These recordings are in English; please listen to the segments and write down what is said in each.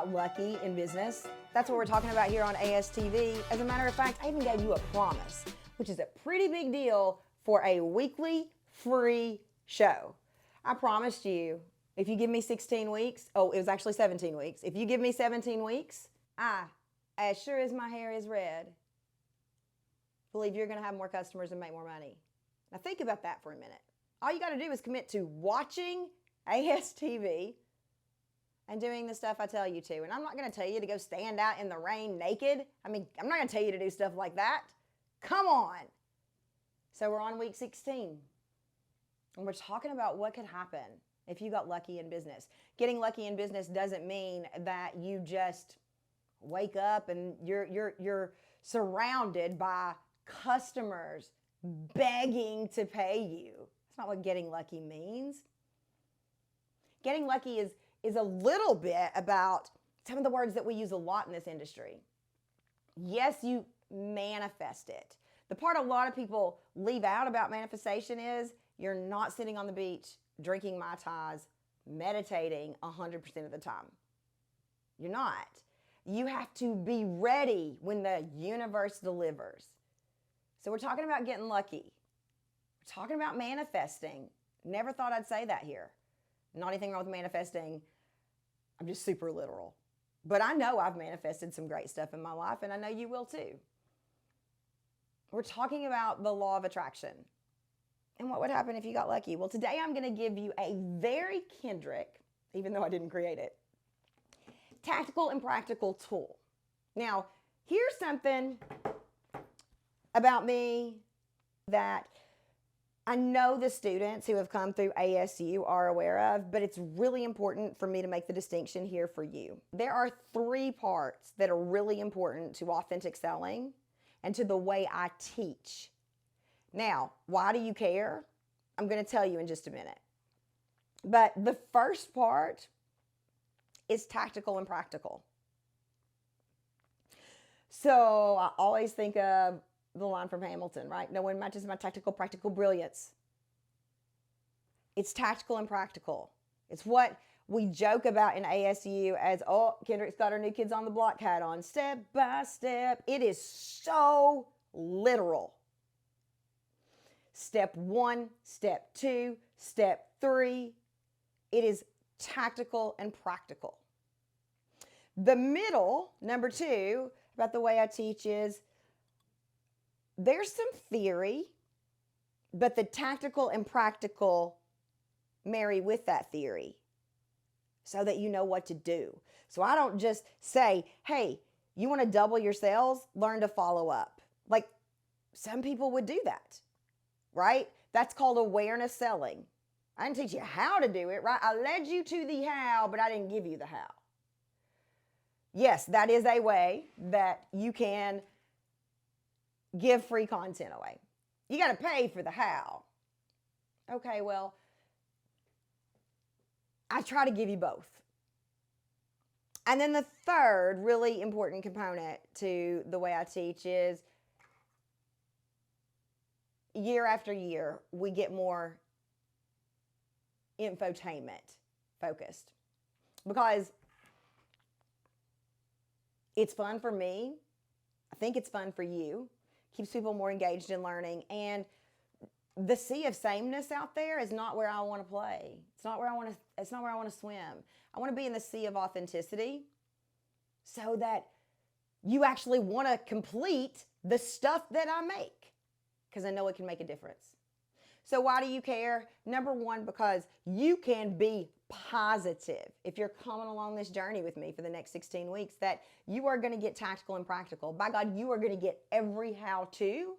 got lucky in business? That's what we're talking about here on ASTV. As a matter of fact, I even gave you a promise, which is a pretty big deal for a weekly free show. I promised you, if you give me 16 weeks, it was actually 17 weeks. If you give me 17 weeks, as sure as my hair is red, believe you're going to have more customers and make more money. Now think about that for a minute. All you got to do is commit to watching ASTV and doing the stuff I tell you to. And I'm not going to tell you to go stand out in the rain naked. I'm not going to tell you to do stuff like that. Come on. So we're on week 16. And we're talking about what could happen if you got lucky in business. Getting lucky in business doesn't mean that you just wake up and you're surrounded by customers begging to pay you. That's not what getting lucky means. Getting lucky is a little bit about some of the words that we use a lot in this industry. Yes, you manifest it. The part a lot of people leave out about manifestation is you're not sitting on the beach drinking Mai Tais, meditating 100% of the time. You're not. You have to be ready when the universe delivers. So we're talking about getting lucky. We're talking about manifesting. Never thought I'd say that here. Not anything wrong with manifesting. I'm just super literal. But I know I've manifested some great stuff in my life, and I know you will too. We're talking about the law of attraction. And what would happen if you got lucky? Well, today I'm going to give you a very Kendrick, even though I didn't create it, tactical and practical tool. Now, here's something about me that I know the students who have come through ASU are aware of, but it's really important for me to make the distinction here for you. There are 3 parts that are really important to authentic selling and to the way I teach. Now, why do you care? I'm going to tell you in just a minute. But the first part is tactical and practical. So I always think of the line from Hamilton, right? No one matches my tactical, practical brilliance. It's tactical and practical. It's what we joke about in ASU as, Kendrick's got her new kids on the block hat on, step by step. It is so literal. Step 1, step 2, step 3. It is tactical and practical. The middle, number 2, about the way I teach is there's some theory, but the tactical and practical marry with that theory so that you know what to do. So I don't just say, hey, you want to double your sales? Learn to follow up. Like some people would do that, right? That's called awareness selling. I didn't teach you how to do it, right? I led you to the how, but I didn't give you the how. Yes, that is a way that you can give free content away. You got to pay for the how. Okay, well, I try to give you both. And then the third really important component to the way I teach is year after year, we get more infotainment focused because it's fun for me. I think it's fun for you. Keeps people more engaged in learning. And the sea of sameness out there is not where I want to play. It's not where I want to swim. I want to be in the sea of authenticity so that you actually want to complete the stuff that I make because I know it can make a difference. So why do you care? Number 1, because you can be positive if you're coming along this journey with me for the next 16 weeks that you are going to get tactical and practical. By God, you are going to get every how-to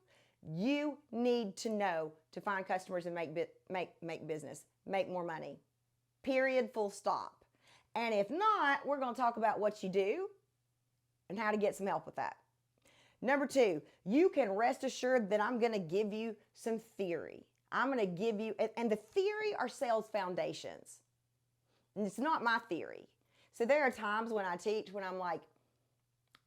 you need to know to find customers and make business, make more money. Period, full stop. And if not, we're going to talk about what you do and how to get some help with that. Number 2, you can rest assured that I'm going to give you some theory. I'm going to give you, and the theory are sales foundations. And it's not my theory. So there are times when I teach when I'm like,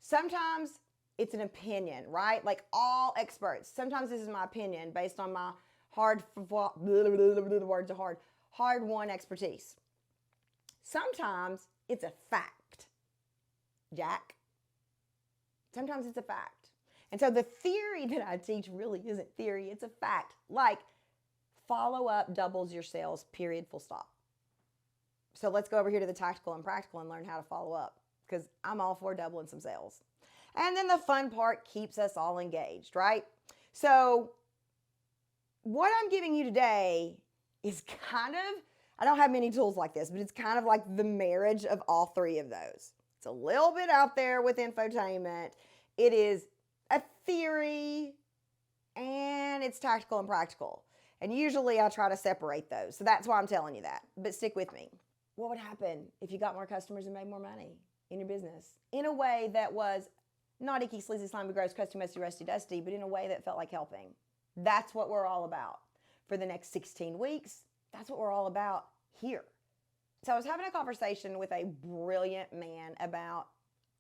sometimes it's an opinion, right? Like all experts. Sometimes this is my opinion based on my hard-won expertise. Sometimes it's a fact. Jack. Sometimes it's a fact. And so the theory that I teach really isn't theory, it's a fact. Like, follow up doubles your sales, period, full stop. So let's go over here to the tactical and practical and learn how to follow up, because I'm all for doubling some sales. And then the fun part keeps us all engaged, right? So what I'm giving you today is kind of, I don't have many tools like this, but it's kind of like the marriage of all three of those. It's a little bit out there with infotainment. It is a theory and it's tactical and practical. And usually I try to separate those. So that's why I'm telling you that. But stick with me. What would happen if you got more customers and made more money in your business in a way that was not icky, sleazy, slimy, gross, crusty, messy, rusty, dusty, but in a way that felt like helping? That's what we're all about for the next 16 weeks. That's what we're all about here. So I was having a conversation with a brilliant man about,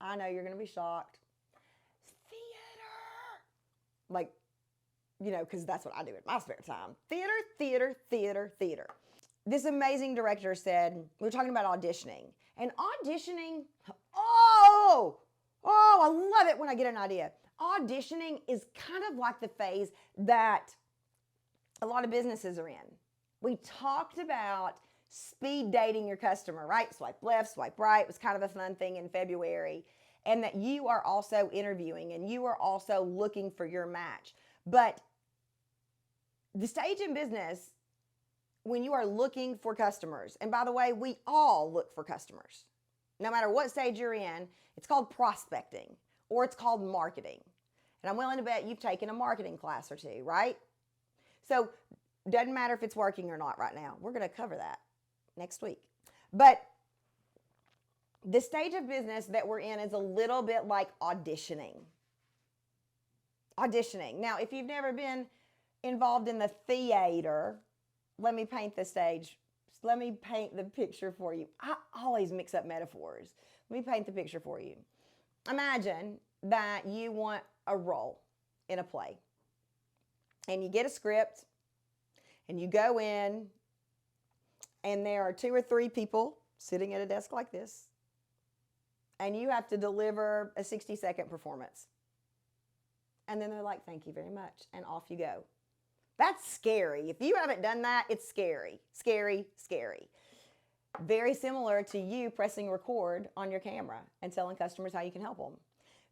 I know you're going to be shocked, theater. Like, you know, because that's what I do in my spare time. Theater, theater, theater, theater. This amazing director said, we were talking about auditioning. And auditioning, I love it when I get an idea. Auditioning is kind of like the phase that a lot of businesses are in. We talked about speed dating your customer, right? Swipe left, swipe right. It was kind of a fun thing in February. And that you are also interviewing and you are also looking for your match. But the stage in business, when you are looking for customers, and by the way, we all look for customers. No matter what stage you're in, it's called prospecting or it's called marketing. And I'm willing to bet you've taken a marketing class or two, right? So doesn't matter if it's working or not right now. We're going to cover that next week. But the stage of business that we're in is a little bit like auditioning. Auditioning. Now, if you've never been involved in the theater, let me paint the stage. Let me paint the picture for you. I always mix up metaphors. Let me paint the picture for you. Imagine that you want a role in a play. And you get a script and you go in and there are 2 or 3 people sitting at a desk like this and you have to deliver a 60-second performance. And then they're like, thank you very much. And off you go. That's scary. If you haven't done that, it's scary. Scary, scary. Very similar to you pressing record on your camera and telling customers how you can help them.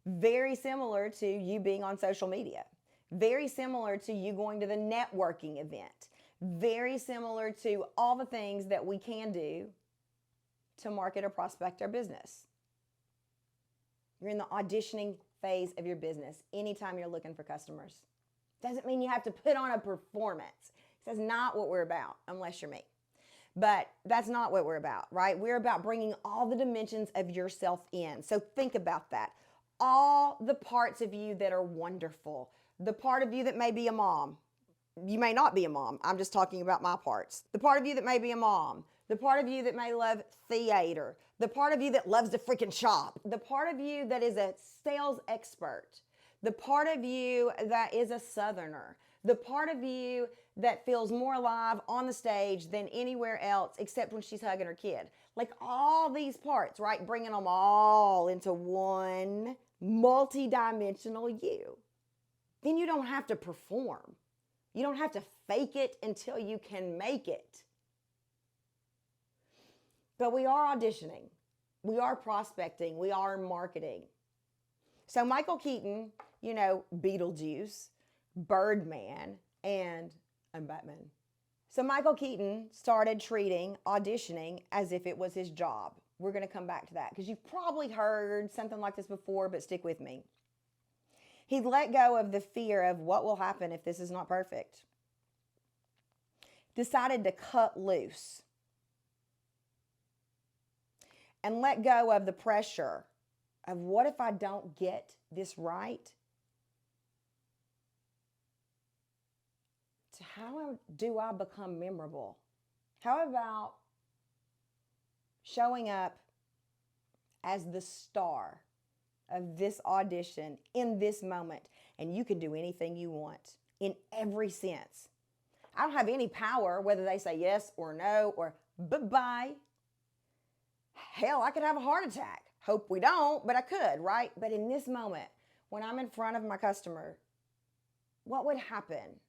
Very similar to you being on social media. Very similar to you going to the networking event. Very similar to all the things that we can do to market or prospect our business. You're in the auditioning phase of your business anytime you're looking for customers. Doesn't mean you have to put on a performance. That's not what we're about, unless you're me. But that's not what we're about, right? We're about bringing all the dimensions of yourself in. So think about that. All the parts of you that are wonderful. The part of you that may be a mom. You may not be a mom. I'm just talking about my parts. The part of you that may be a mom. The part of you that may love theater. The part of you that loves to freaking shop. The part of you that is a sales expert. The part of you that is a southerner. The part of you that feels more alive on the stage than anywhere else except when she's hugging her kid. Like all these parts, right? Bringing them all into one multi-dimensional you. Then you don't have to perform. You don't have to fake it until you can make it. But we are auditioning. We are prospecting. We are marketing. So Michael Keaton, you know, Beetlejuice, Birdman, and I'm Batman. So Michael Keaton started treating auditioning as if it was his job. We're going to come back to that because you've probably heard something like this before, but stick with me. He let go of the fear of what will happen if this is not perfect. Decided to cut loose and let go of the pressure of what if I don't get this right? So how do I become memorable? How about showing up as the star of this audition in this moment? And you can do anything you want in every sense. I don't have any power whether they say yes or no or bye-bye. Hell, I could have a heart attack. Hope we don't, but I could, right? But in this moment, when I'm in front of my customer, what would happen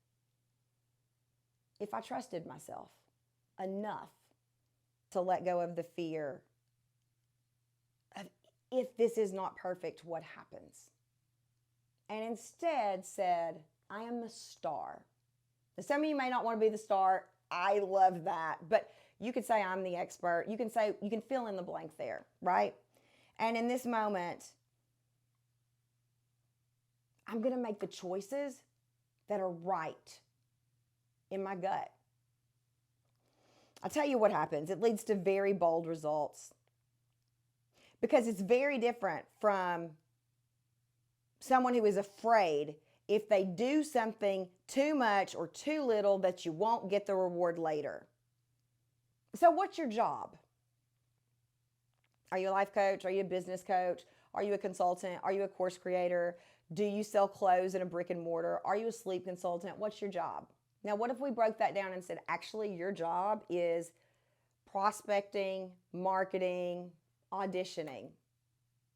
if I trusted myself enough to let go of the fear of, if this is not perfect, what happens? And instead said, I am the star. Now, some of you may not want to be the star. I love that. But you could say I'm the expert. You can say, you can fill in the blank there, right? And in this moment, I'm going to make the choices that are right in my gut. I'll tell you what happens. It leads to very bold results because it's very different from someone who is afraid if they do something too much or too little that you won't get the reward later. So what's your job? Are you a life coach? Are you a business coach? Are you a consultant? Are you a course creator? Do you sell clothes in a brick and mortar? Are you a sleep consultant? What's your job? Now, what if we broke that down and said, actually, your job is prospecting, marketing, auditioning?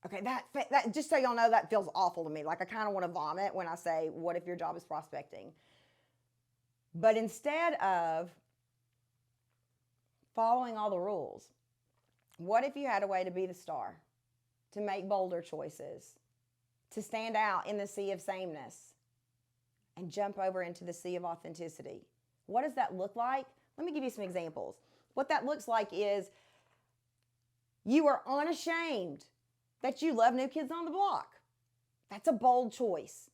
Okay, that just so y'all know, that feels awful to me. Like I kind of want to vomit when I say, what if your job is prospecting? But instead of following all the rules, what if you had a way to be the star, to make bolder choices, to stand out in the sea of sameness and jump over into the sea of authenticity? What does that look like? Let me give you some examples. What that looks like is you are unashamed that you love New Kids on the Block. That's a bold choice.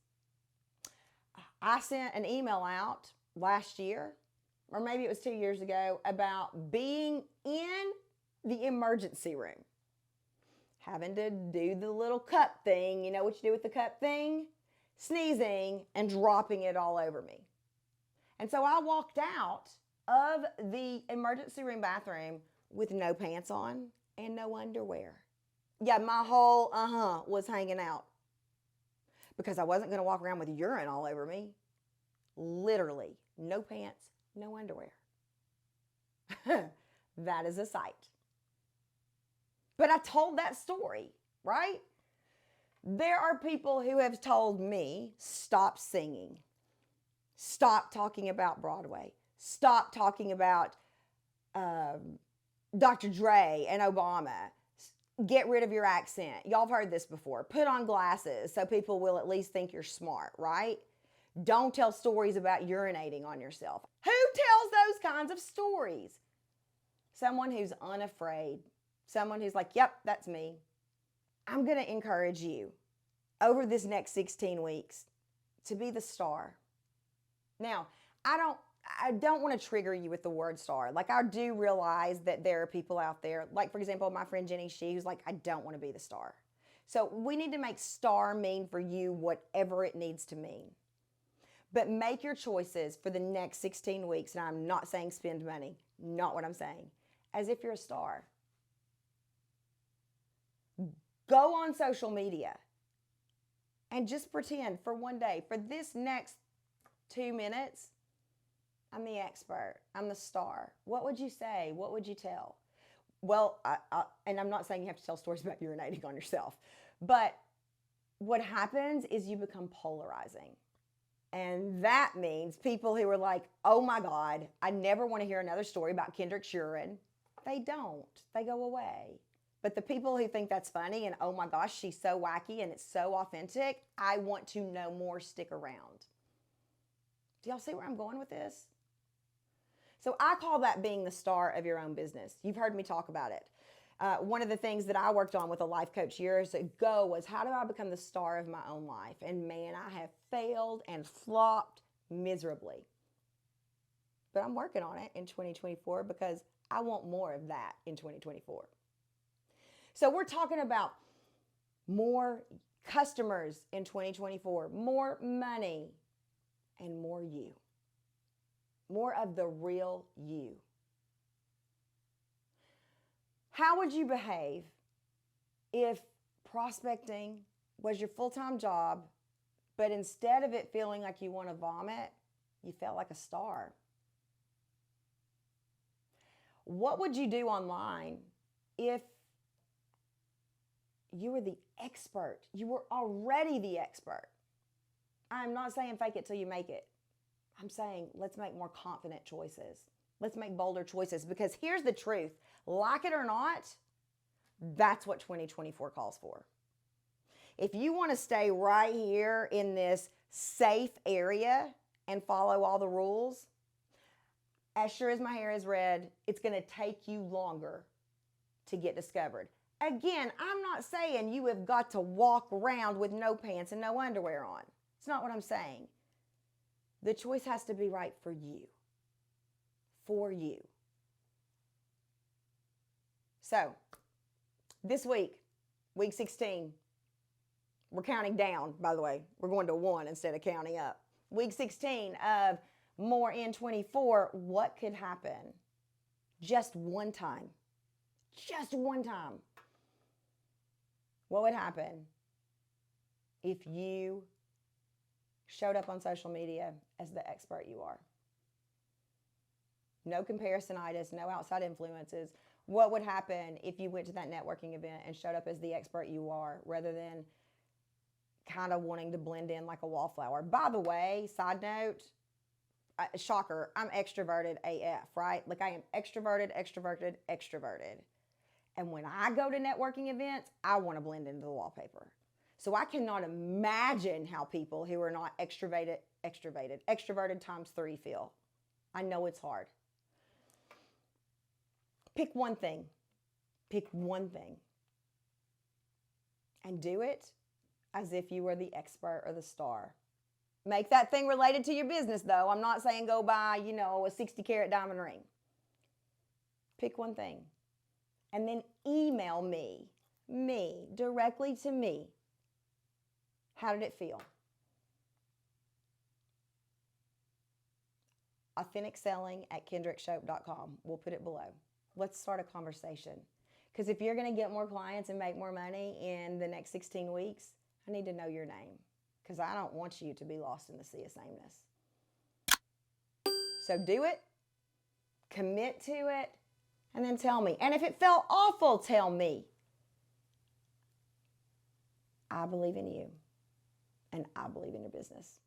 I sent an email out last year, or maybe it was 2 years ago, about being in the emergency room, having to do the little cup thing. You know what you do with the cup thing? Sneezing and dropping it all over me. And so I walked out of the emergency room bathroom with no pants on and no underwear. Yeah, my whole was hanging out because I wasn't going to walk around with urine all over me. Literally, no pants, no underwear. That is a sight. But I told that story, right? There are people who have told me, stop singing, stop talking about Broadway, stop talking about Dr. Dre and Obama, get rid of your accent. Y'all have heard this before. Put on glasses so people will at least think you're smart, right? Don't tell stories about urinating on yourself. Who tells those kinds of stories? Someone who's unafraid. Someone who's like, yep, that's me. I'm going to encourage you over this next 16 weeks to be the star. Now, I don't want to trigger you with the word star. Like, I do realize that there are people out there, like, for example, my friend Jenny Shee, who's like, I don't want to be the star. So we need to make star mean for you whatever it needs to mean. But make your choices for the next 16 weeks, and I'm not saying spend money, not what I'm saying, as if you're a star. Go on social media and just pretend for one day, for this next 2 minutes, I'm the expert. I'm the star. What would you say? What would you tell? Well, and I'm not saying you have to tell stories about urinating on yourself, but what happens is you become polarizing. And that means people who are like, oh my God, I never want to hear another story about Kendrick's urine. They don't. They go away. But the people who think that's funny and, oh my gosh, she's so wacky and it's so authentic, I want to know more, stick around. Do y'all see where I'm going with this? So I call that being the star of your own business. You've heard me talk about it. One of the things that I worked on with a life coach years ago was, how do I become the star of my own life? And man, I have failed and flopped miserably. But I'm working on it in 2024 because I want more of that in 2024. So we're talking about more customers in 2024, more money, and more you. More of the real you. How would you behave if prospecting was your full-time job, but instead of it feeling like you want to vomit, you felt like a star? What would you do online if You are the expert. You were already the expert. I'm not saying fake it till you make it. I'm saying let's make more confident choices. Let's make bolder choices, because here's the truth. Like it or not, that's what 2024 calls for. If you want to stay right here in this safe area and follow all the rules, as sure as my hair is red, it's going to take you longer to get discovered. Again, I'm not saying you have got to walk around with no pants and no underwear on. It's not what I'm saying. The choice has to be right for you. For you. So, this week, week 16, we're counting down, by the way. We're going to 1 instead of counting up. Week 16 of more in 24, what could happen just one time? Just one time. What would happen if you showed up on social media as the expert you are? No comparisonitis, no outside influences. What would happen if you went to that networking event and showed up as the expert you are, rather than kind of wanting to blend in like a wallflower? By the way, side note, shocker, I'm extroverted AF, right? Like I am extroverted. And when I go to networking events, I want to blend into the wallpaper. So I cannot imagine how people who are not extroverted times 3 feel. I know it's hard. Pick one thing. And do it as if you were the expert or the star. Make that thing related to your business, though. I'm not saying go buy, a 60-carat diamond ring. Pick one thing. And then email me, directly to me. How did it feel? AuthenticSelling@KendrickShope.com. We'll put it below. Let's start a conversation. Because if you're going to get more clients and make more money in the next 16 weeks, I need to know your name. Because I don't want you to be lost in the sea of sameness. So do it. Commit to it. And then tell me. And if it felt awful, tell me. I believe in you. And I believe in your business.